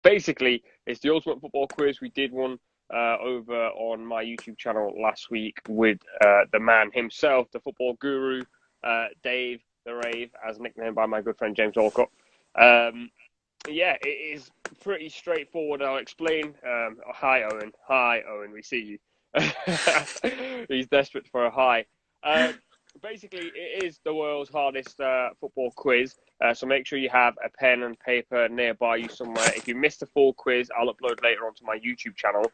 basically, it's the ultimate football quiz. We did one over on my YouTube channel last week with the man himself, the football guru, Dave the Rave, as nicknamed by my good friend James Olcott. Yeah, it is pretty straightforward. I'll explain. Hi, Owen. Hi, Owen. We see you. He's desperate for a hi. Basically, it is the world's hardest football quiz. So make sure you have a pen and paper nearby you somewhere. If you missed the full quiz, I'll upload later onto my YouTube channel,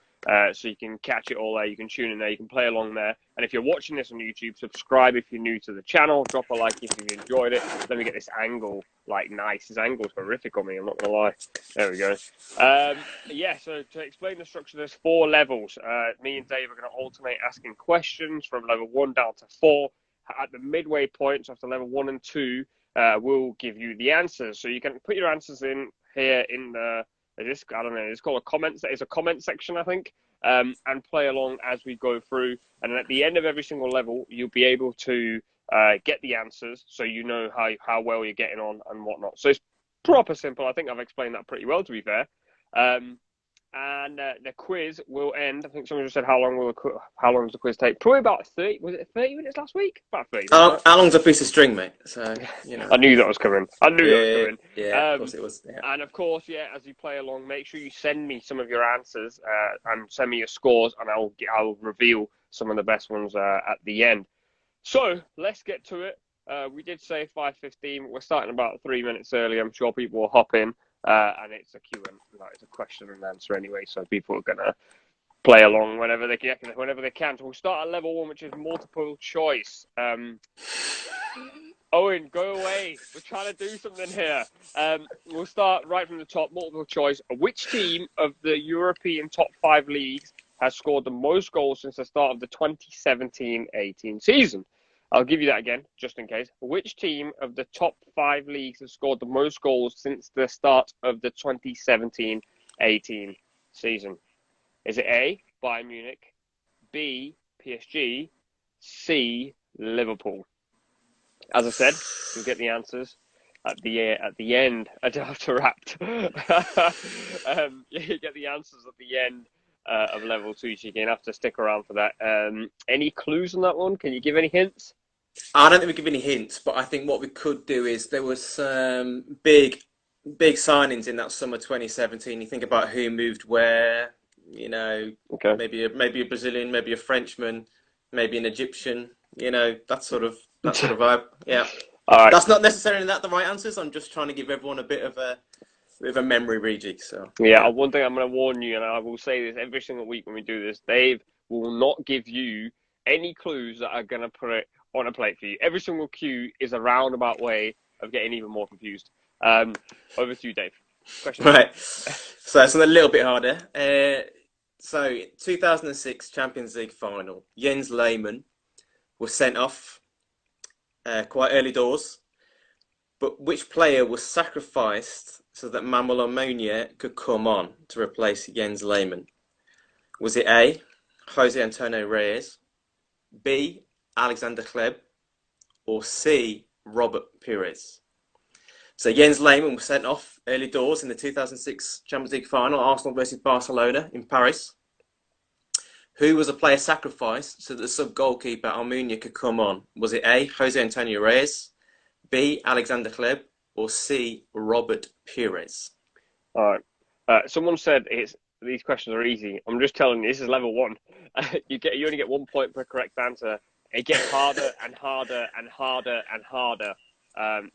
so you can catch it all there. You can tune in there. You can play along there. And if you're watching this on YouTube, subscribe if you're new to the channel. Drop a like if you enjoyed it. Let me get this angle nice. This angle's horrific on me. I'm not gonna lie. There we go. Yeah. So to explain the structure, there's 4 levels. Me and Dave are gonna alternate asking questions from level 1 down to 4. At the midway point, so after level 1 and 2, we'll give you the answers. So you can put your answers in here in the, I don't know, it's called a comments. It's a comment section, I think, and play along as we go through. And then at the end of every single level, you'll be able to get the answers, so you know how well you're getting on and whatnot. So it's proper simple. I think I've explained that pretty well, to be fair. And the quiz will end. I think someone just said how long does the quiz take? Probably about 30. Was it 30 minutes last week? About 30. How long's a piece of string, mate? So I knew that was coming. Yeah, of course it was. Yeah. And of course, as you play along, make sure you send me some of your answers and send me your scores, and I'll reveal some of the best ones at the end. So let's get to it. We did say 5:15. We're starting about 3 minutes early. I'm sure people will hop in. And it's a Q&A, it's a question and answer anyway, so people are gonna play along whenever they can. So we'll start at level 1, which is multiple choice. Owen, go away. We're trying to do something here. We'll start right from the top. Multiple choice. Which team of the European top 5 leagues has scored the most goals since the start of the 2017-18 season? I'll give you that again, just in case. Which team of the top 5 leagues has scored the most goals since the start of the 2017-18 season? Is it A, Bayern Munich, B, PSG, C, Liverpool? As I said, you'll get the answers at the end. I don't have to rap. You get the answers at the end of level 2, so you're going to have to stick around for that. Any clues on that one? Can you give any hints? I don't think we give any hints, but I think what we could do is there was some big signings in that summer 2017. You think about who moved where, okay. maybe a Brazilian, maybe a Frenchman, maybe an Egyptian, that sort of vibe. Yeah. All right. That's not necessarily the right answers. I'm just trying to give everyone a bit of a memory rejig. So yeah, one thing I'm going to warn you, and I will say this every single week when we do this, Dave will not give you any clues that are going to put it on a plate for you. Every single cue is a roundabout way of getting even more confused. Over to you, Dave. Question. Right. So it's a little bit harder. So 2006 Champions League final, Jens Lehmann was sent off quite early doors. But which player was sacrificed so that Manuel Neuer could come on to replace Jens Lehmann? Was it A, Jose Antonio Reyes, B, Alexander Kleb, or C, Robert Pires? So Jens Lehmann was sent off early doors in the 2006 Champions League final, Arsenal versus Barcelona in Paris. Who was a player sacrificed so that the sub-goalkeeper Almunia could come on? Was it A, Jose Antonio Reyes, B, Alexander Kleb, or C, Robert Pires? All right. Someone said these questions are easy. I'm just telling you, this is level 1. You only get 1 point per correct answer. It gets harder and harder and harder and harder.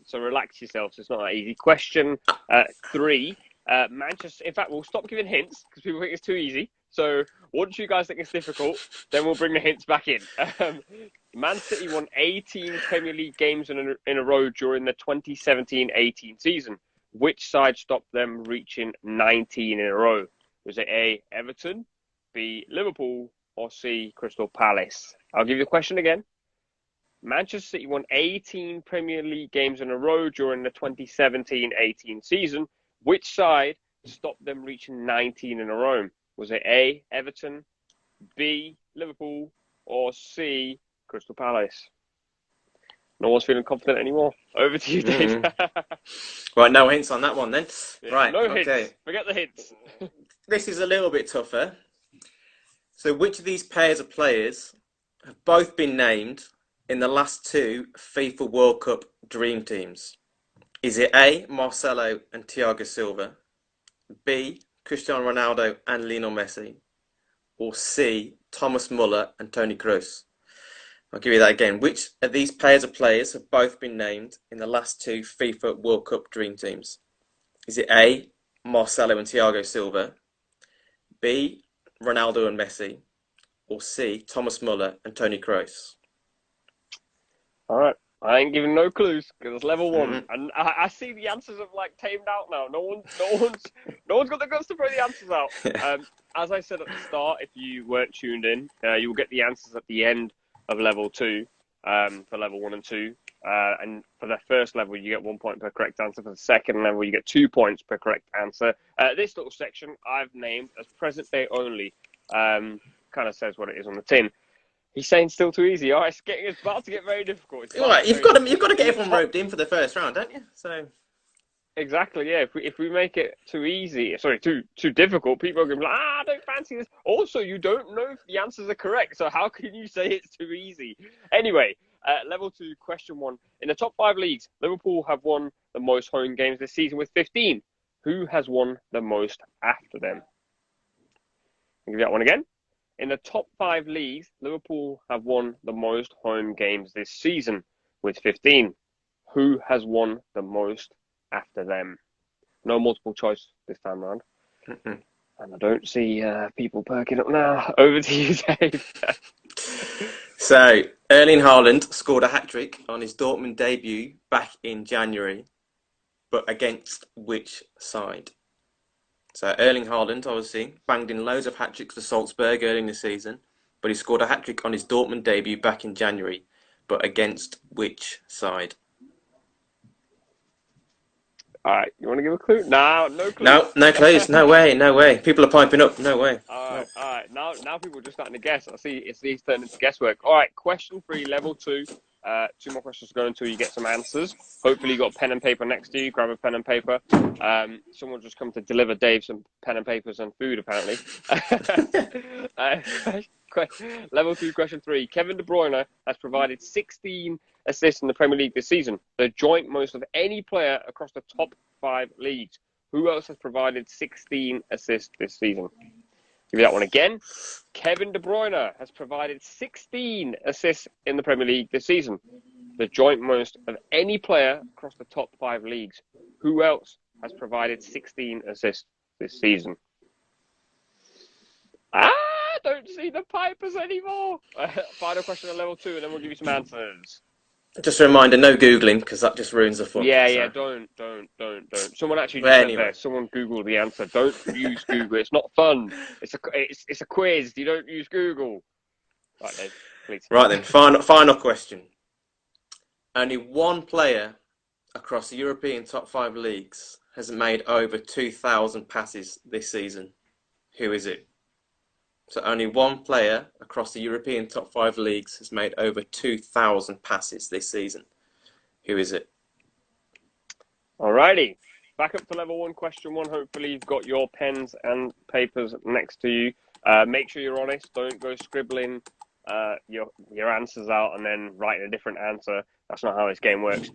So relax yourselves. It's not that easy. Question 3. Manchester. In fact, we'll stop giving hints because people think it's too easy. So once you guys think it's difficult, then we'll bring the hints back in. Man City won 18 Premier League games in a row during the 2017-18 season. Which side stopped them reaching 19 in a row? Was it A, Everton, B, Liverpool, or C, Crystal Palace? I'll give you the question again. Manchester City won 18 Premier League games in a row during the 2017-18 season. Which side stopped them reaching 19 in a row? Was it A, Everton, B, Liverpool, or C, Crystal Palace? No one's feeling confident anymore. Over to you, Dave. Right, no hints on that one then. Yeah, Right, no okay. hints. Forget the hints. This is a little bit tougher. So, which of these pairs of players have both been named in the last two FIFA World Cup dream teams? Is it A, Marcelo and Thiago Silva, B, Cristiano Ronaldo and Lionel Messi, or C, Thomas Muller and Toni Kroos? I'll give you that again. Which of these pairs of players have both been named in the last two FIFA World Cup dream teams? Is it A, Marcelo and Thiago Silva, B, Ronaldo and Messi, or C, Thomas Muller and Toni Kroos? All right. I ain't giving no clues because it's level one, and I see the answers have like tamed out now. No one's got the guts to throw the answers out. As I said at the start, if you weren't tuned in, you will get the answers at the end of level 2 for level 1 and 2. And for the first level, you get 1 point per correct answer. For the second level, you get 2 points per correct answer. This little section I've named as present day only. Kind of says what it is on the tin. He's saying still too easy. All right, it's about to get very difficult. Right, you've got to get everyone roped in for the first round, don't you? So exactly, yeah. If we make it too easy, too difficult, people are going to be like, I don't fancy this. Also, you don't know if the answers are correct, so how can you say it's too easy? Anyway, level 2, question 1. In the top 5 leagues, Liverpool have won the most home games this season with 15. Who has won the most after them? I'll give you that one again. In the top 5 leagues, Liverpool have won the most home games this season with 15. Who has won the most after them? No multiple choice this time around. And I don't see people perking up now. Over to you, Dave. So, Erling Haaland scored a hat-trick on his Dortmund debut back in January, but against which side? So Erling Haaland, obviously, banged in loads of hat-tricks for Salzburg early in the season, but he scored a hat-trick on his Dortmund debut back in January, but against which side? All right, you want to give a clue? No clues. No clues. No way. People are piping up. No way. All right. Now people are just starting to guess. I see it's these turning into guesswork. All right, question 3, level 2. 2 more questions to go until you get some answers. Hopefully you got pen and paper next to you. Grab a pen and paper. Someone just come to deliver Dave some pen and papers and food, apparently. Level 2, question 3. Kevin De Bruyne has provided 16 assists in the Premier League this season, the joint most of any player across the top 5 leagues. Who else has provided 16 assists this season? Give you that one again. Kevin De Bruyne has provided 16 assists in the Premier League this season, the joint most of any player across the top 5 leagues. Who else has provided 16 assists this season? Don't see the pipers anymore. Final question on level 2, and then we'll give you some answers. Just a reminder, no Googling, because that just ruins the fun. Yeah, don't. Someone actually just said there. Someone Google the answer. Don't use Google. It's not fun. It's a quiz. You don't use Google. Right, Dave, please. Right then, final question. Only one player across the European top 5 leagues has made over 2,000 passes this season. Who is it? So only one player across the European top 5 leagues has made over 2,000 passes this season. Who is it? Alrighty. Back up to level 1, question 1. Hopefully you've got your pens and papers next to you. Make sure you're honest. Don't go scribbling your answers out and then writing a different answer. That's not how this game works.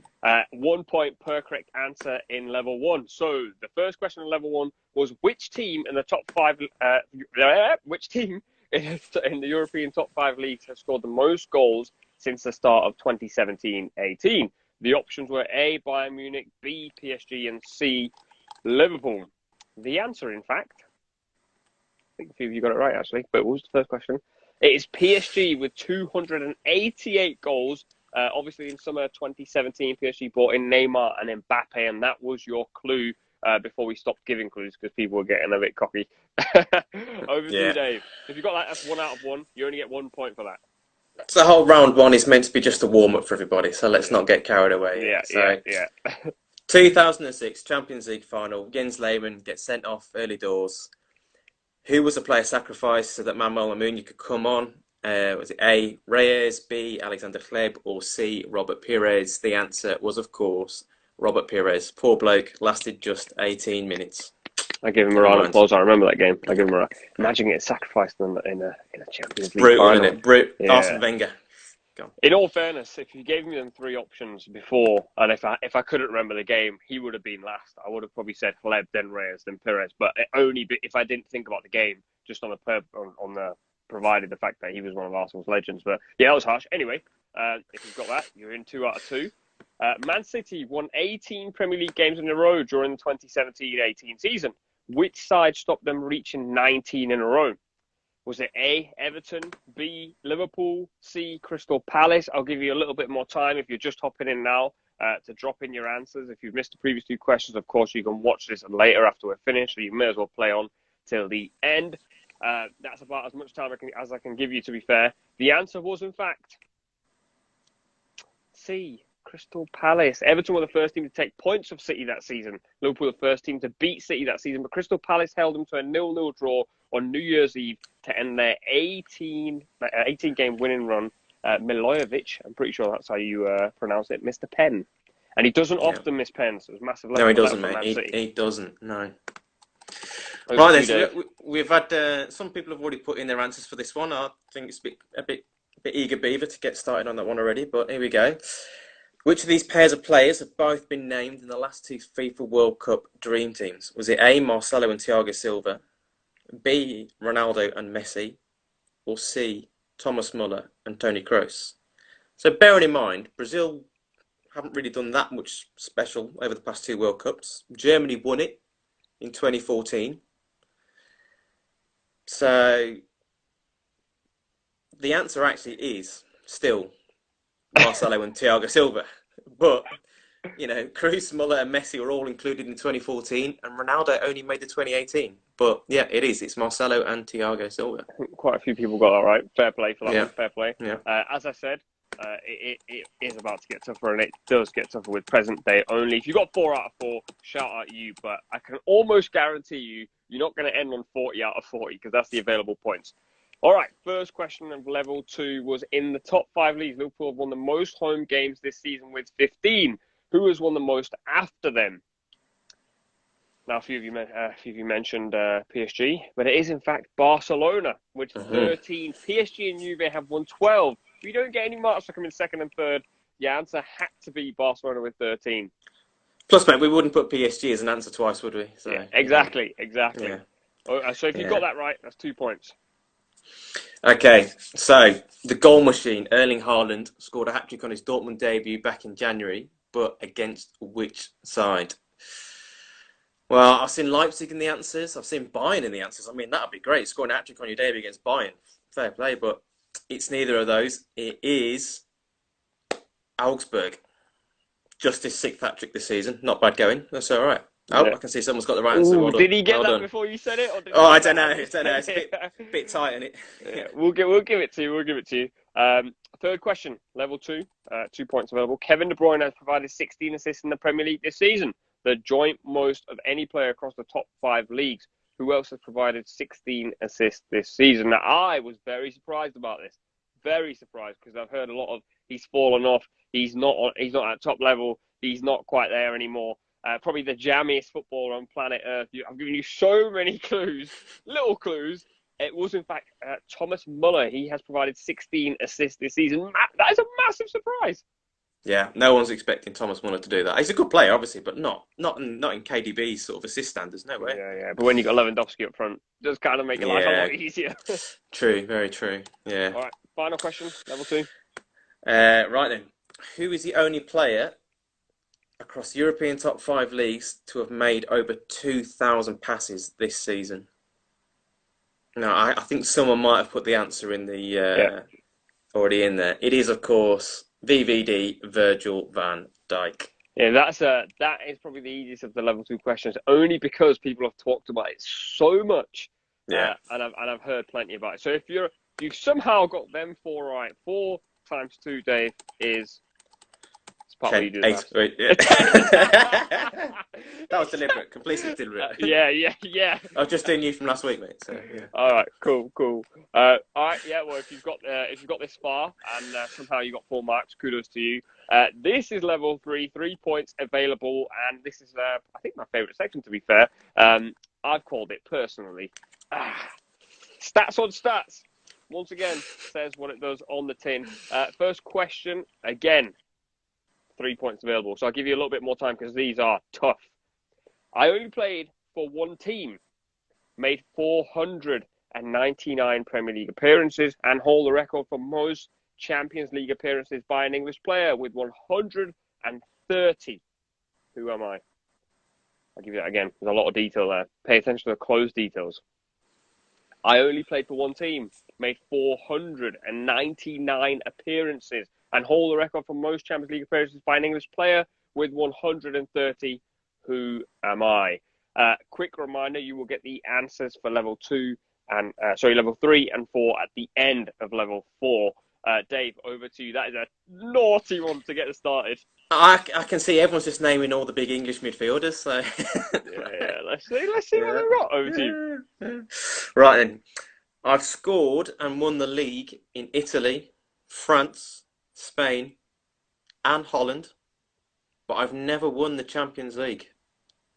1 point per correct answer in level 1. So the first question in level 1 was which team in the top 5? Which team in the European top 5 leagues has scored the most goals since the start of 2017-18? The options were A, Bayern Munich, B, PSG, and C, Liverpool. The answer, in fact, I think a few of you got it right actually, but what was the first question? It is PSG with 288 goals. Obviously, in summer 2017, PSG brought in Neymar and Mbappe, and that was your clue before we stopped giving clues because people were getting a bit cocky. Over to you, Dave. If you got that, that's 1 out of 1. You only get 1 point for that. So the whole round 1 is meant to be just a warm-up for everybody, so let's not get carried away. Yeah. 2006 Champions League final, Jens Lehmann gets sent off early doors. Who was the player sacrificed so that Manuel Almunia could come on Was it A, Reyes, B, Alexander Hleb, or C, Robert Pires? The answer was, of course, Robert Pires. Poor bloke, lasted just 18 minutes. I give him a Never round of mind. applause. I remember that game. I give him a imagine getting sacrificed in a Champions League Brutal, final. isn't it? Brutal. Yeah. Arsene Wenger. Go on. In all fairness, if you gave me them three options before, and if I couldn't remember the game, he would have been last. I would have probably said Hleb, then Reyes, then Pires. But only if I didn't think about the game, just on the provided the fact that he was one of Arsenal's legends. But yeah, that was harsh. Anyway, if you've got that, you're in 2 out of 2. Man City won 18 Premier League games in a row during the 2017-18 season. Which side stopped them reaching 19 in a row? Was it A, Everton, B, Liverpool, C, Crystal Palace? I'll give you a little bit more time if you're just hopping in now to drop in your answers. If you've missed the previous 2 questions, of course, you can watch this later after we're finished, so you may as well play on till the end. That's about as much time as I can give you, to be fair. The answer was, in fact, C, Crystal Palace. Everton were the first team to take points of City that season. Liverpool the first team to beat City that season, but Crystal Palace held them to a 0-0 draw on New Year's Eve to end their 18-game winning run. Milojevic, I'm pretty sure that's how you pronounce it, Mr. Penn. And he doesn't often miss pens, so it's massive. No, he doesn't, mate. He doesn't, no. Over right, then, so we've had some people have already put in their answers for this one. I think it's a bit eager beaver to get started on that one already, but here we go. Which of these pairs of players have both been named in the last 2 FIFA World Cup dream teams? Was it A, Marcelo and Thiago Silva, B, Ronaldo and Messi, or C, Thomas Muller and Toni Kroos? So bearing in mind, Brazil haven't really done that much special over the past 2 World Cups. Germany won it in 2014. So the answer actually is still Marcelo and Thiago Silva. But, you know, Kroos, Muller and Messi were all included in 2014 and Ronaldo only made the 2018. But yeah, it is. It's Marcelo and Thiago Silva. I think quite a few people got that right. Fair play for that one. Fair play. Yeah. As I said, it is about to get tougher, and it does get tougher with present day only. If you got 4 out of 4, shout out you. But I can almost guarantee you're not going to end on 40 out of 40 because that's the available points. All right, first question of level 2 was in the top 5 leagues. Liverpool have won the most home games this season with 15. Who has won the most after them? Now, a few of you mentioned PSG, but it is in fact Barcelona with 13. PSG and Juve have won 12. If you don't get any marks for coming second and third, your answer had to be Barcelona with 13. Plus, mate, we wouldn't put PSG as an answer twice, would we? So, yeah, exactly. Yeah. So if you got that right, that's 2 points. Okay, so the goal machine, Erling Haaland, scored a hat-trick on his Dortmund debut back in January, but against which side? Well, I've seen Leipzig in the answers. I've seen Bayern in the answers. I mean, that would be great, scoring a hat-trick on your debut against Bayern. Fair play, but it's neither of those. It is Augsburg. Just his 6th hat-trick this season. Not bad going. That's all right. Oh, yeah. I can see someone's got the right answer. Well did he get that before you said it? Or did I don't know. It's a bit tight, isn't it? Yeah, we'll give it to you. Third question, level 2, 2 points available. Kevin De Bruyne has provided 16 assists in the Premier League this season, the joint most of any player across the top 5 leagues. Who else has provided 16 assists this season? Now, I was very surprised about this. Very surprised because I've heard a lot of he's fallen off. He's not at top level. He's not quite there anymore. Probably the jammiest footballer on planet Earth. I've given you so many clues, little clues. It was, in fact, Thomas Muller. He has provided 16 assists this season. That is a massive surprise. Yeah, no one's expecting Thomas Muller to do that. He's a good player, obviously, but not in KDB's sort of assist standards. No way. Yeah. But when you got Lewandowski up front, it does kind of make your life a lot easier. True, very true. Yeah. All right, final question, level 2. Right then. Who is the only player across European top 5 leagues to have made over 2,000 passes this season? Now, I think someone might have put the answer in the already in there. It is, of course, VVD, Virgil van Dijk. Yeah, that is probably the easiest of the level 2 questions, only because people have talked about it so much. Yeah, and I've heard plenty about it. So if you've somehow got them 4 right, 4 times 2, Dave, is it's Part where you do the 8. maths. Wait, yeah. That was deliberate, completely deliberate. Yeah. I was just doing you from last week, mate. So yeah. All right, cool. All right, yeah. Well, if you've got this far and somehow you got full marks, kudos to you. This is level 3, 3 points available, and this is I think my favourite section. To be fair, I've called it personally. Stats on stats. Once again, says what it does on the tin. First question again. 3 points available, so I'll give you a little bit more time because these are tough. I only played for one team, made 499 Premier League appearances, and hold the record for most Champions League appearances by an English player with 130. Who am I? I'll give you that again. There's a lot of detail there. Pay attention to the close details. I only played for one team, made 499 appearances, and hold the record for most Champions League appearances by an English player with 130. Who am I? Quick reminder, you will get the answers for level 3 and 4 at the end of level 4. Dave, over to you. That is a naughty one to get us started. I can see everyone's just naming all the big English midfielders. So yeah. Let's see what they've got. Over to you. Right then, I've scored and won the league in Italy, France, Spain, and Holland, but I've never won the Champions League.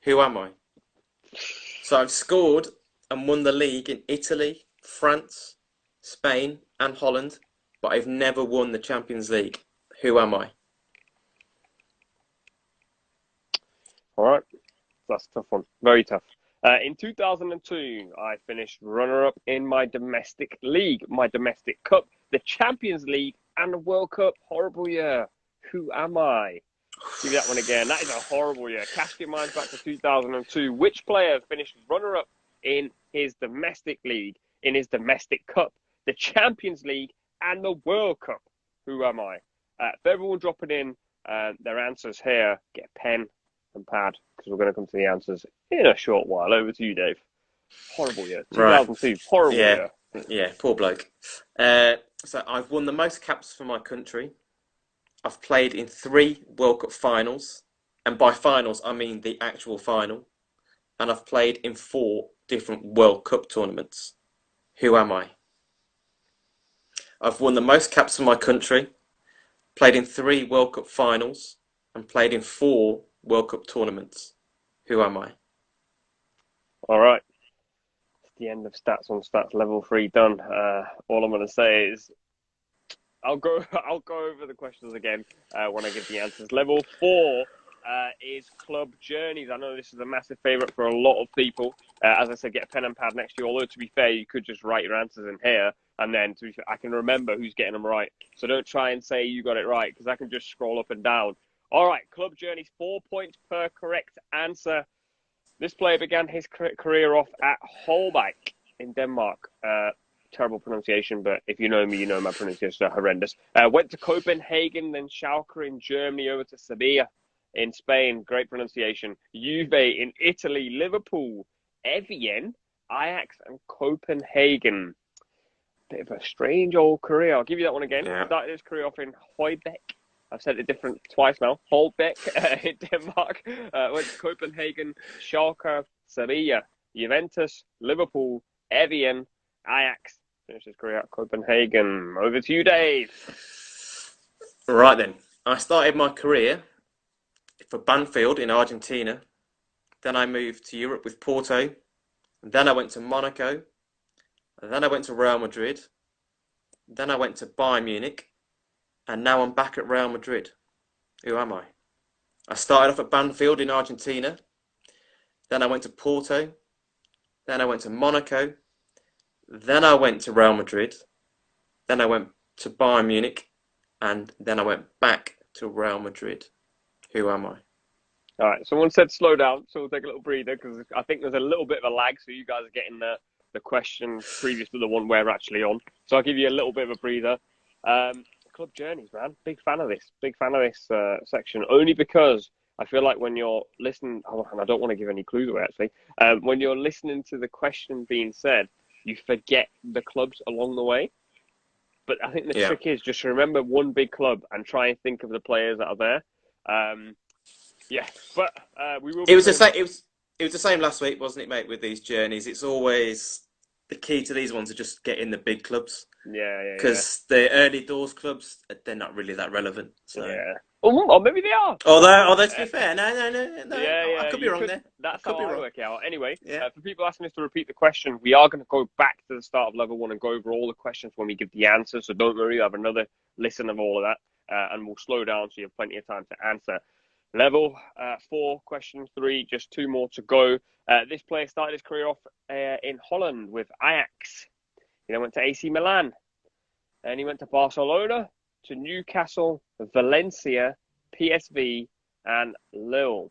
Who am I? So I've scored and won the league in Italy, France, Spain, and Holland, but I've never won the Champions League. Who am I? All right. That's a tough one. Very tough. In 2002, I finished runner-up in my domestic league, my domestic cup, the Champions League, and the World Cup. Horrible year. Who am I? Give you that one again. That is a horrible year. Cast your minds back to 2002. Which player finished runner-up in his domestic league, in his domestic cup, the Champions League, and the World Cup? Who am I? For everyone dropping in their answers here, get a pen and pad, because we're going to come to the answers in a short while. Over to you, Dave. Horrible year. 2002. Right. Horrible year. Yeah, poor bloke. So I've won the most caps for my country. I've played in 3 World Cup finals. And by finals, I mean the actual final. And I've played in 4 different World Cup tournaments. Who am I? I've won the most caps for my country. Played in 3 World Cup finals. And played in 4 World Cup tournaments. Who am I? All right. It's the end of stats on stats level 3 done. All I'm going to say is I'll go over the questions again when I give the answers. Level 4 is club journeys. I know this is a massive favourite for a lot of people. As I said, get a pen and pad next to you. Although, to be fair, you could just write your answers in here, and then I can remember who's getting them right. So don't try and say you got it right, because I can just scroll up and down. All right, club journeys, 4 points per correct answer. This player began his career off at Holbæk in Denmark. Terrible pronunciation, but if you know me, you know my pronunciation is horrendous. Went to Copenhagen, then Schalke in Germany, over to Sevilla in Spain. Great pronunciation. Juve in Italy, Liverpool, Evian, Ajax, and Copenhagen. Bit of a strange old career. I'll give you that one again. Yeah. Started his career off in Højbæk. I've said it different twice now. Holbæk in Denmark. Went to Copenhagen, Schalke, Sevilla, Juventus, Liverpool, Evian, Ajax. Finished his career at Copenhagen. Over to you, Dave. Right then. I started my career for Banfield in Argentina. Then I moved to Europe with Porto. Then I went to Monaco. Then I went to Real Madrid. Then I went to Bayern Munich. And now I'm back at Real Madrid. Who am I? I started off at Banfield in Argentina. Then I went to Porto. Then I went to Monaco. Then I went to Real Madrid. Then I went to Bayern Munich. And then I went back to Real Madrid. Who am I? All right, someone said slow down, so we'll take a little breather, because I think there's a little bit of a lag, so you guys are getting the question previous to the one we're actually on. So I'll give you a little bit of a breather. Club journeys, man. Big fan of this section, only because I feel like when you're listening, and I don't want to give any clues away actually, when you're listening to the question being said, you forget the clubs along the way. But I think the trick is just remember one big club and try and think of the players that are there. Yeah, but we will It be was the playing. same. It was the same last week, wasn't it, mate? With these journeys, it's always the key to these ones are just getting the big clubs Yeah. because the early doors clubs they're not really that relevant. So, Yeah. Or maybe they are. although to be fair, no, I Yeah. could be You wrong could. there. I That's could how be I wrong. work it out. Anyway, Yeah. for people asking us to repeat the question, we are going to go back to the start of level 1 and go over all the questions when we give the answers. So don't worry, you have another listen of all of that, and we'll slow down so you have plenty of time to answer. Level 4, question 3, just 2 more to go. This player started his career off in Holland with Ajax. He then went to AC Milan. Then he went to Barcelona, to Newcastle, Valencia, PSV, and Lille.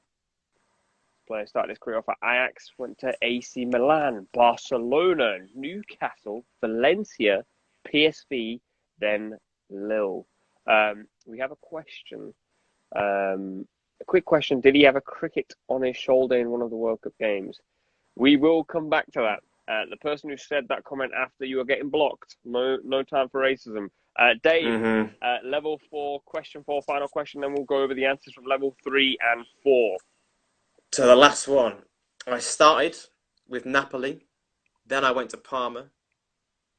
This player started his career off at Ajax, went to AC Milan, Barcelona, Newcastle, Valencia, PSV, then Lille. We have a question. A quick question. Did he have a cricket on his shoulder in one of the World Cup games? We will come back to that. The person who said that comment after you are getting blocked. No time for racism. Dave, level 4, question 4, final question. Then we'll go over the answers from level 3 and 4. So the last one, I started with Napoli, then I went to Parma,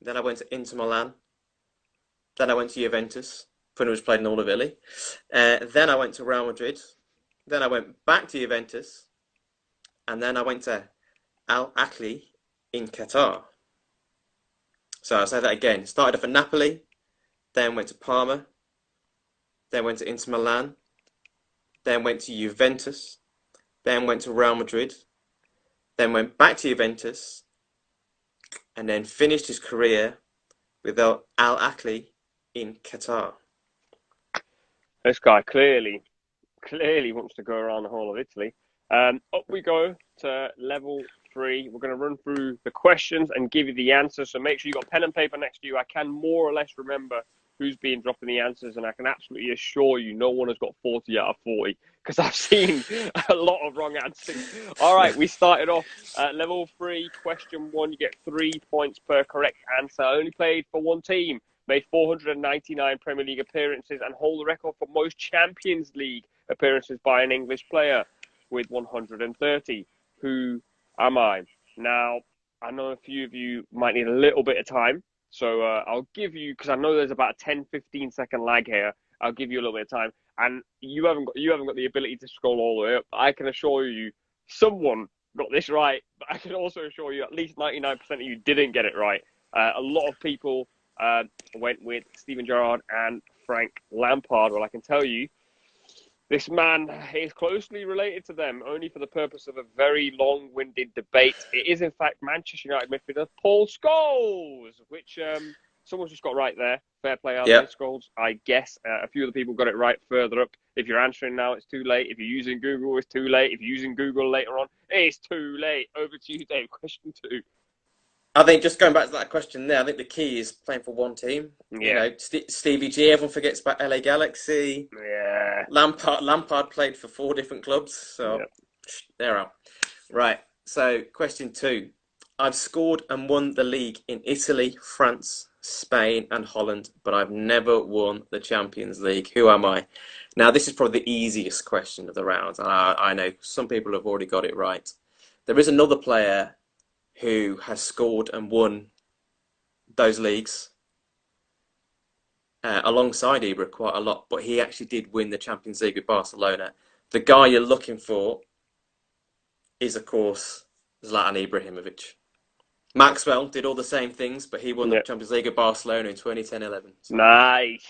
then I went to Inter Milan, then I went to Juventus. Pretty much played in all of Italy. Then I went to Real Madrid, then I went back to Juventus, and then I went to Al Ahly in Qatar. So I'll say that again. Started off at Napoli, then went to Parma, then went to Inter Milan, then went to Juventus, then went to Real Madrid, then went back to Juventus, and then finished his career with Al Ahly in Qatar. This guy clearly wants to go around the whole of Italy. Up we go to level 3. We're going to run through the questions and give you the answers. So make sure you got pen and paper next to you. I can more or less remember who's been dropping the answers, and I can absolutely assure you no one has got 40 out of 40 because I've seen a lot of wrong answers. All right, we started off level 3, question 1. You get 3 points per correct answer. Only played for one team, made 499 Premier League appearances, and hold the record for most Champions League appearances by an English player with 130. Who am I? Now, I know a few of you might need a little bit of time, so I'll give you, because I know there's about a 10-15 second lag here, I'll give you a little bit of time, and you haven't got the ability to scroll all the way up. I can assure you someone got this right, but I can also assure you at least 99% of you didn't get it right. A lot of people went with Steven Gerrard and Frank Lampard. Well, I can tell you, this man is closely related to them, only for the purpose of a very long-winded debate. It is, in fact, Manchester United midfielder Paul Scholes, which someone's just got right there. Fair play, Anthony Scholes, I guess. A few of the people got it right further up. If you're answering now, it's too late. If you're using Google, it's too late. If you're using Google later on, it's too late. Over to you, Dave. Question 2. I think just going back to that question there, I think the key is playing for one team. Yeah. You know, Stevie G, everyone forgets about LA Galaxy. Yeah. Lampard played for 4 different clubs, so they're out. Right, so question 2. I've scored and won the league in Italy, France, Spain, and Holland, but I've never won the Champions League. Who am I? Now, this is probably the easiest question of the round. I know some people have already got it right. There is another player who has scored and won those leagues alongside Ibra quite a lot, but he actually did win the Champions League with Barcelona. The guy you're looking for is, of course, Zlatan Ibrahimovic. Maxwell did all the same things, but he won the Champions League at Barcelona in 2010-11. So. Nice.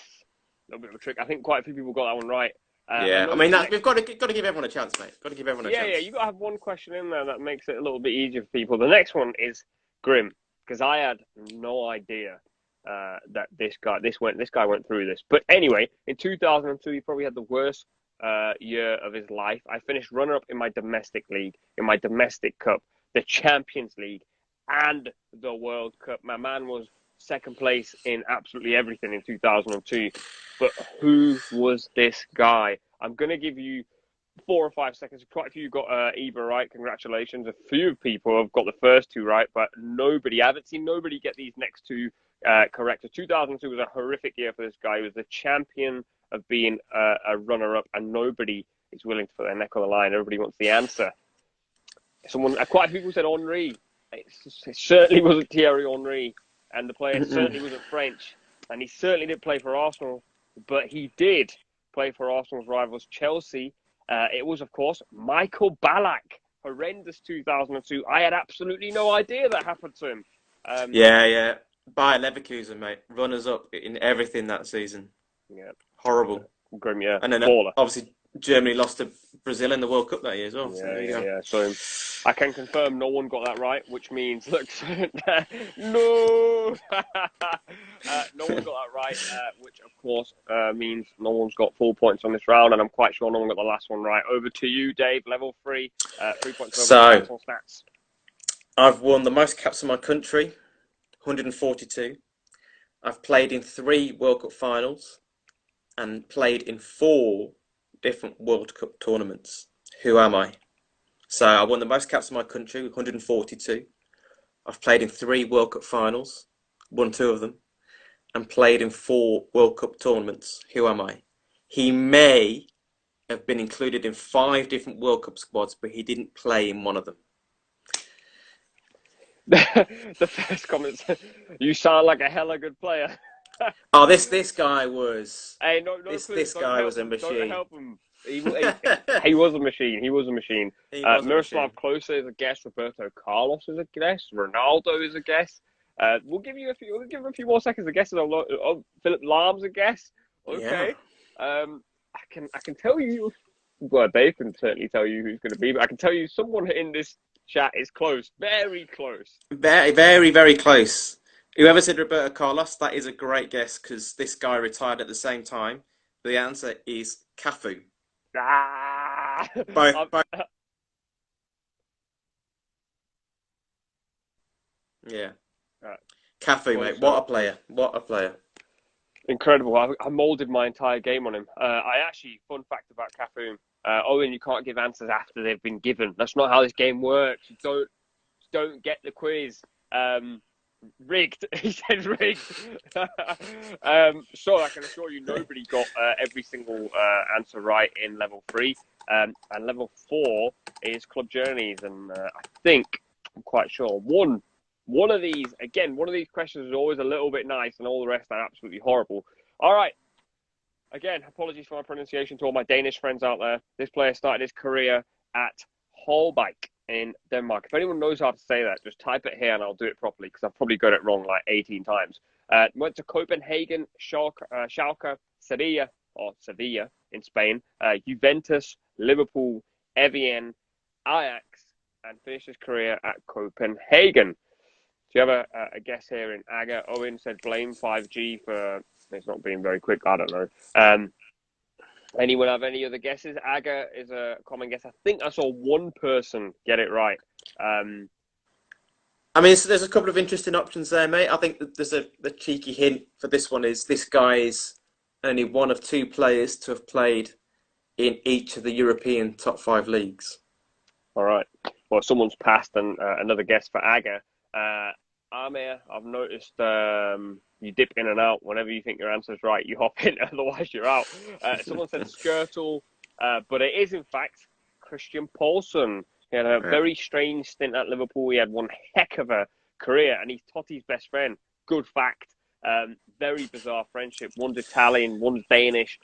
A little bit of a trick. I think quite a few people got that one right. Yeah, I mean, we've got to give everyone a chance, mate. Got to give everyone a chance. Yeah, you've got to have one question in there that makes it a little bit easier for people. The next one is grim, because I had no idea that this guy went through this. But anyway, in 2002, he probably had the worst year of his life. I finished runner-up in my domestic league, in my domestic cup, the Champions League, and the World Cup. My man was second place in absolutely everything in 2002. But who was this guy? I'm going to give you 4 or 5 seconds. Quite a few got Ibra right. Congratulations. A few people have got the first 2 right, but I haven't seen nobody get these next 2 correct. So 2002 was a horrific year for this guy. He was the champion of being a runner-up, and nobody is willing to put their neck on the line. Everybody wants the answer. Quite a few people said Henry. It certainly wasn't Thierry Henry, and the player certainly wasn't French, and he certainly didn't play for Arsenal, but he did play for Arsenal's rivals Chelsea. It was, of course, Michael Ballack. Horrendous 2002. I had absolutely no idea that happened to him. Yeah. Bayer Leverkusen, mate. Runners up in everything that season. Yeah. Horrible. Grim, yeah. And then obviously Germany lost to Brazil in the World Cup that year as well. Yeah. So I can confirm no one got that right, which means, look, no! No one got that right, which of course means no one's got full points on this round, and I'm quite sure no one got the last one right. Over to you, Dave, level 3, 3 points over the stats. I've won the most caps in my country, 142. I've played in 3 World Cup finals and played in 4 different World Cup tournaments. Who am I? So I won the most caps in my country, 142. I've played in 3 World Cup finals, won 2 of them, and played in 4 World Cup tournaments. Who am I? He may have been included in 5 different World Cup squads, but he didn't play in one of them. The first comment said, "You sound like a hella good player." Oh, this guy was. Hey, no, this guy was a machine. Don't help him. He was a machine. Miroslav Klose is a guest. Roberto Carlos is a guest. Ronaldo is a guest. We'll give him a few more seconds to guess. Philip Lahm's a guest. Okay. Yeah. I can tell you. Well, Dave can certainly tell you who's going to be, but I can tell you someone in this chat is close. Very close. Very, very, very close. Whoever said Roberto Carlos, that is a great guess because this guy retired at the same time. The answer is Cafu. Both. Yeah. Cafu, mate. What a player. Incredible. I moulded my entire game on him. Fun fact about Cafu, Owen, you can't give answers after they've been given. That's not how this game works. You don't get the quiz. Rigged. He said rigged. So I can assure you nobody got every single answer right in level 3. And level 4 is Club Journeys. And I'm quite sure, one of these questions is always a little bit nice and all the rest are absolutely horrible. All right. Again, apologies for my pronunciation to all my Danish friends out there. This player started his career at Holbæk in Denmark. If anyone knows how to say that, just type it here and I'll do it properly because I've probably got it wrong like 18 times. Went to Copenhagen, Schalke, Sevilla in Spain, Juventus, Liverpool, Evian, Ajax, and finished his career at Copenhagen. Do you have a guess here in Aga? Owen said blame 5G for it's not being very quick. I don't know. Anyone have any other guesses? Aga is a common guess. I think I saw one person get it right. I mean, there's a couple of interesting options there, mate. I think that there's the cheeky hint for this one is this guy is only one of 2 players to have played in each of the European top 5 leagues. All right. Well, someone's passed and another guess for Aga. Amir, I've noticed you dip in and out. Whenever you think your answer's right, you hop in. Otherwise, you're out. Someone said Skirtle, but it is, in fact, Christian Poulsen. He had a very strange stint at Liverpool. He had one heck of a career, and he's Totti's best friend. Good fact. Very bizarre friendship. One's Italian, one's Danish.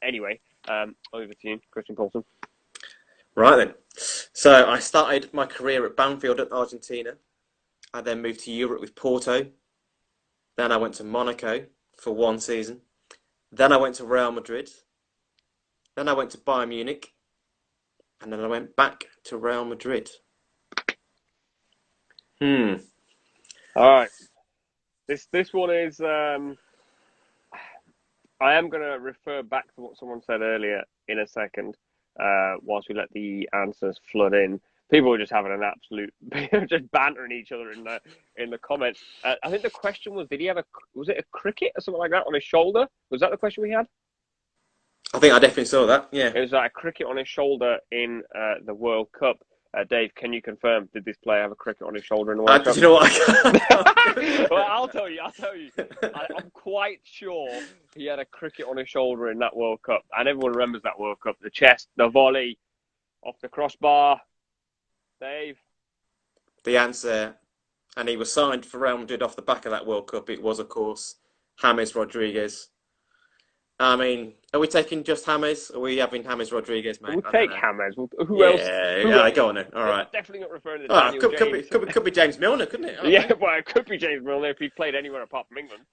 Anyway, over to you, Christian Poulsen. Right then. So I started my career at Banfield at Argentina. I then moved to Europe with Porto. Then I went to Monaco for 1 season. Then I went to Real Madrid. Then I went to Bayern Munich. And then I went back to Real Madrid. All right. This one is... I am going to refer back to what someone said earlier in a second, whilst we let the answers flood in. People were just having an absolute, just bantering each other in the comments. I think the question was, was it a cricket or something like that on his shoulder? Was that the question we had? I think I definitely saw that, yeah. It was like a cricket on his shoulder in the World Cup. Dave, can you confirm, did this player have a cricket on his shoulder in the World Cup? Do you know what? I can't. Well, I'll tell you. I'm quite sure he had a cricket on his shoulder in that World Cup. And everyone remembers that World Cup. The chest, the volley, off the crossbar. Dave? The answer, and he was signed for Real Madrid off the back of that World Cup, it was, of course, James Rodriguez. I mean, are we taking just James? Or are we having James Rodriguez, mate? We'll take James. Who Yeah, else? Yeah, go on then. All right. Definitely not referring to Daniel James. Could be James Milner, couldn't it? Yeah, well, it could be James Milner if he played anywhere apart from England.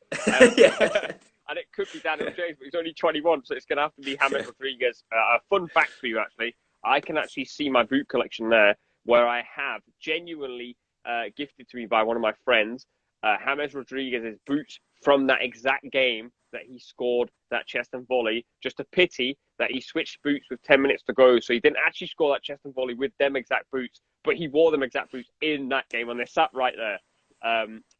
Yeah. And it could be Daniel James, but he's only 21, so it's going to have to be James Rodriguez. A fun fact for you, actually. I can actually see my boot collection there, where I have genuinely gifted to me by one of my friends, James Rodriguez's boots from that exact game that he scored that chest and volley. Just a pity that he switched boots with 10 minutes to go, so he didn't actually score that chest and volley with them exact boots, but he wore them exact boots in that game, and they sat right there.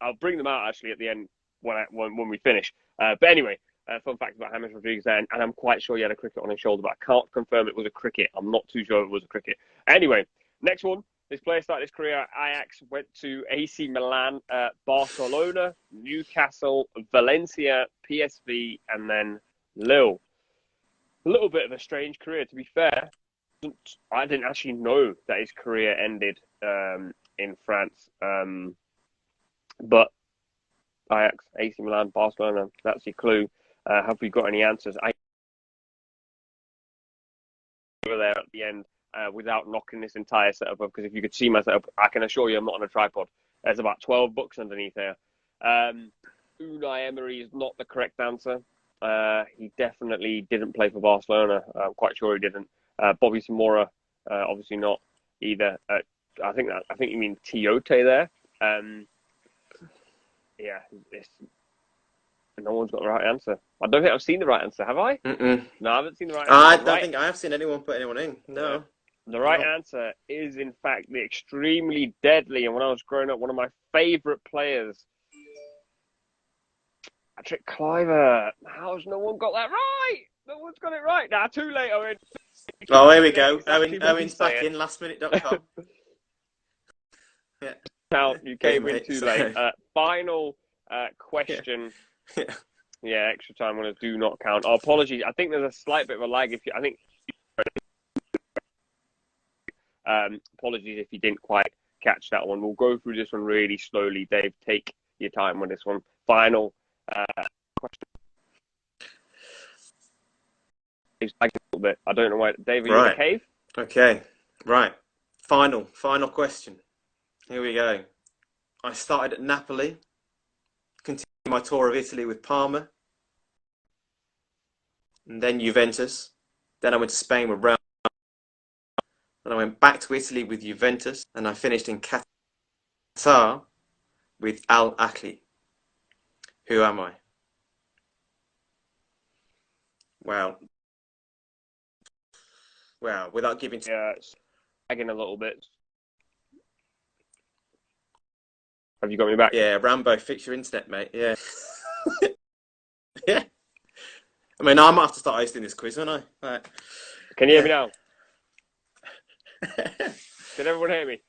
I'll bring them out actually at the end when we finish. But anyway, fun fact about James Rodriguez there, and I'm quite sure he had a cricket on his shoulder, but I can't confirm it was a cricket. I'm not too sure it was a cricket. Anyway, next one. This player started his career at Ajax, went to AC Milan, Barcelona, Newcastle, Valencia, PSV, and then Lille. A little bit of a strange career, to be fair. I didn't actually know that his career ended in France. But Ajax, AC Milan, Barcelona, that's your clue. Have we got any answers? I over there at the end. Without knocking this entire setup up, because if you could see my setup, I can assure you I'm not on a tripod. There's about 12 books underneath here. Unai Emery is not the correct answer. He definitely didn't play for Barcelona. I'm quite sure he didn't. Bobby Zamora, obviously not either. I think you mean Tiote there. Yeah, no one's got the right answer. I don't think I've seen the right answer, have I? Mm-mm. No, I haven't seen the right answer. I don't think I have seen anyone put anyone in. No. The right answer is, in fact, the extremely deadly, and when I was growing up, one of my favourite players, Patrick Kluivert. How's no one got that right? No one's got it right. Nah, too late, Owen. Oh, here we go. Owen's back in, lastminute.com. Yeah. Now, you came in too late. Final question. Yeah, extra time winners do not count. Oh, apologies. I think there's a slight bit of a lag. Apologies if you didn't quite catch that one. We'll go through this one really slowly. Dave, take your time on this one. Final question. It's lagging a little bit. I don't know why. Dave, are you in the cave? Okay. Right. Final question. Here we go. I started at Napoli, continued my tour of Italy with Parma, and then Juventus. Then I went to Spain with Real. Then I went back to Italy with Juventus, and I finished in Qatar with Al Ahly. Who am I? Well, without giving... Yeah, it's lagging a little bit. Have you got me back? Yeah, Rambo, fix your internet, mate. Yeah. Yeah. I mean, I might have to start hosting this quiz, won't I? Right. Can you hear me now? Can everyone hear me?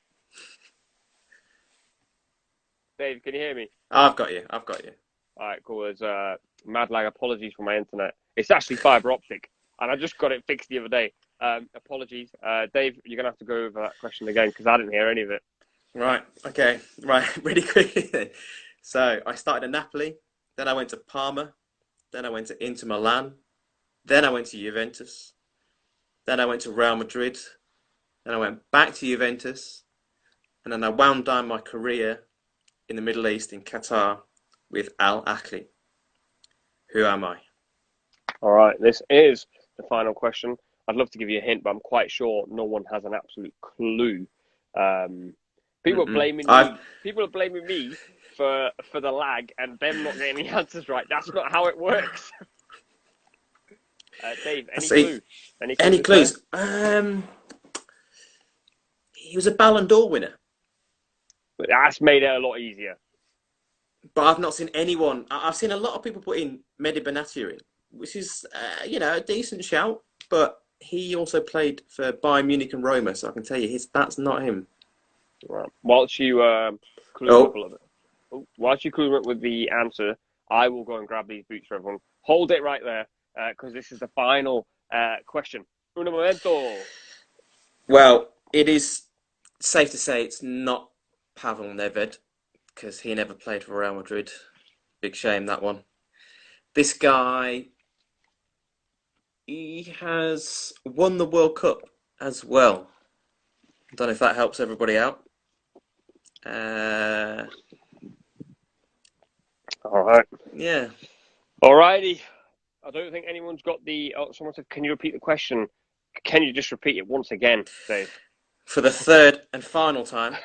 Dave, can you hear me? I've got you. All right, cool. There's mad lag. Apologies for my internet. It's actually fibre optic, and I just got it fixed the other day. Apologies. Dave, you're going to have to go over that question again, because I didn't hear any of it. Right, okay. Right, really quickly then. So, I started at Napoli, then I went to Parma, then I went to Inter Milan, then I went to Juventus, then I went to Real Madrid, then I went back to Juventus, and then I wound down my career in the Middle East in Qatar with Al Ahly. Who am I? All right, this is the final question. I'd love to give you a hint, but I'm quite sure no one has an absolute clue. People are blaming me. People are blaming me for the lag and them not getting the answers right. That's not how it works. Dave, any clue? Any clues? He was a Ballon d'Or winner. That's made it a lot easier. But I've not seen anyone. I've seen a lot of people put in Mehdi Benatia in, which is, a decent shout. But he also played for Bayern Munich and Roma, so I can tell you that's not him. Right. Whilst you clue up a little bit, whilst you clue up with the answer, I will go and grab these boots for everyone. Hold it right there, because this is the final question. Un momento. Well, it is safe to say it's not Pavel Nedved, because he never played for Real Madrid. Big shame, that one. This guy, he has won the World Cup as well. I don't know if that helps everybody out. All right. Yeah. Alrighty. I don't think anyone's got the. Oh, someone said, "Can you repeat the question?" Can you just repeat it once again, Dave? For the third and final time,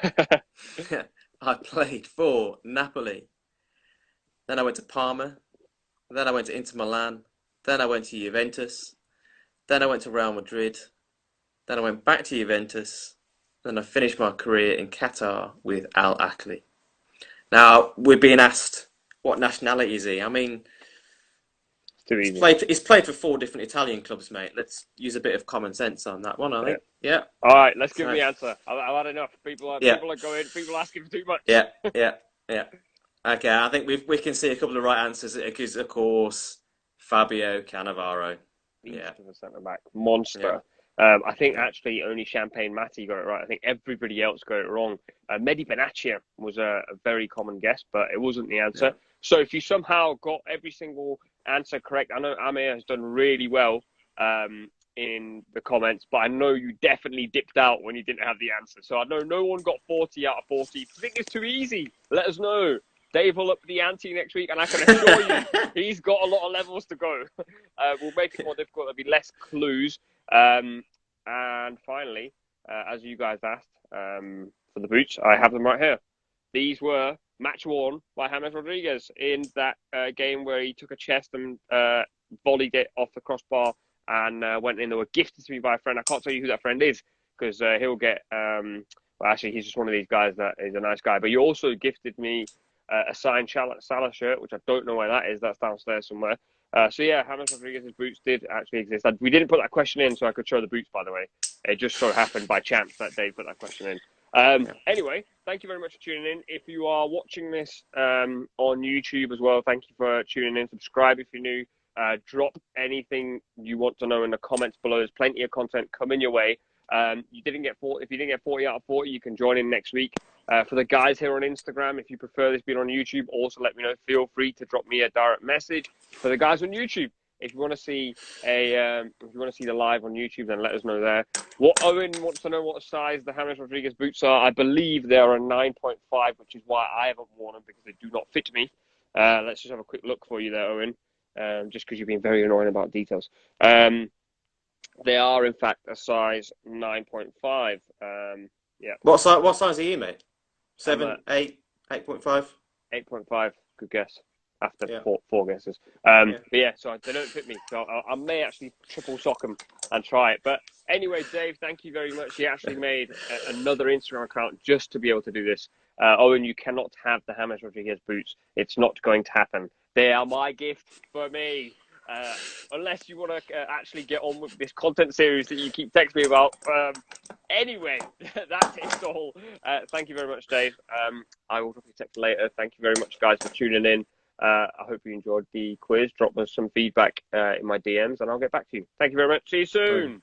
I played for Napoli. Then I went to Parma. Then I went to Inter Milan. Then I went to Juventus. Then I went to Real Madrid. Then I went back to Juventus. Then I finished my career in Qatar with Al Ahly. Now, we're being asked, what nationality is he? I mean, Too easy. he's played for 4 different Italian clubs, mate. Let's use a bit of common sense on that one, I think. Yeah. All right, let's give the answer. I've had enough. People are asking for too much. Yeah. Okay, I think we can see a couple of right answers. It is, of course, Fabio Cannavaro. Yeah, centre back monster. I think actually only Champagne Matty got it right. I think everybody else got it wrong. Mehdi Benatia was a very common guess, but it wasn't the answer. Yeah. So if you somehow got every single answer correct, I know Amir has done really well in the comments, but I know you definitely dipped out when you didn't have the answer. So I know no one got 40 out of 40. If you think it's too easy, let us know. Dave will up the ante next week, and I can assure you he's got a lot of levels to go. We'll make it more difficult. There'll be less clues. And finally, as you guys asked for the boots, I have them right here. These were match worn by James Rodriguez in that game where he took a chest and volleyed it off the crossbar and went in. They were gifted to me by a friend. I can't tell you who that friend is because he'll get... well, actually, he's just one of these guys that is a nice guy. But you also gifted me a signed Salah shirt, which I don't know where that is. That's downstairs somewhere. So yeah, James Rodriguez's boots did actually exist. We didn't put that question in so I could show the boots, by the way. It just so happened by chance that Dave put that question in. Anyway, thank you very much for tuning in. If you are watching this on YouTube as well, thank you for tuning in. Subscribe if you're new. Drop anything you want to know in the comments below. There's plenty of content coming your way. If you didn't get 40 out of 40, you can join in next week. For the guys here on Instagram, if you prefer this being on YouTube, also let me know. Feel free to drop me a direct message. For the guys on YouTube, if you want to see the live on YouTube, then let us know there. What Owen wants to know what size the James Rodriguez boots are. I believe they are a 9.5, which is why I haven't worn them because they do not fit me. Let's just have a quick look for you there, Owen. Just because you've been very annoying about details. They are in fact a size 9.5. Yeah. What size are you, mate? 7, 8, 8.5? 8.5. Good guess. After four guesses. But yeah, so they don't fit me. So I may actually triple sock them and try it. But anyway, Dave, thank you very much. He actually made another Instagram account just to be able to do this. Owen, you cannot have the James Rodriguez boots. It's not going to happen. They are my gift for me. Unless you want to actually get on with this content series that you keep texting me about. Anyway, that's it all. Thank you very much, Dave. I will drop you a text later. Thank you very much, guys, for tuning in. I hope you enjoyed the quiz. Drop us some feedback in my DMs, and I'll get back to you. Thank you very much. See you soon.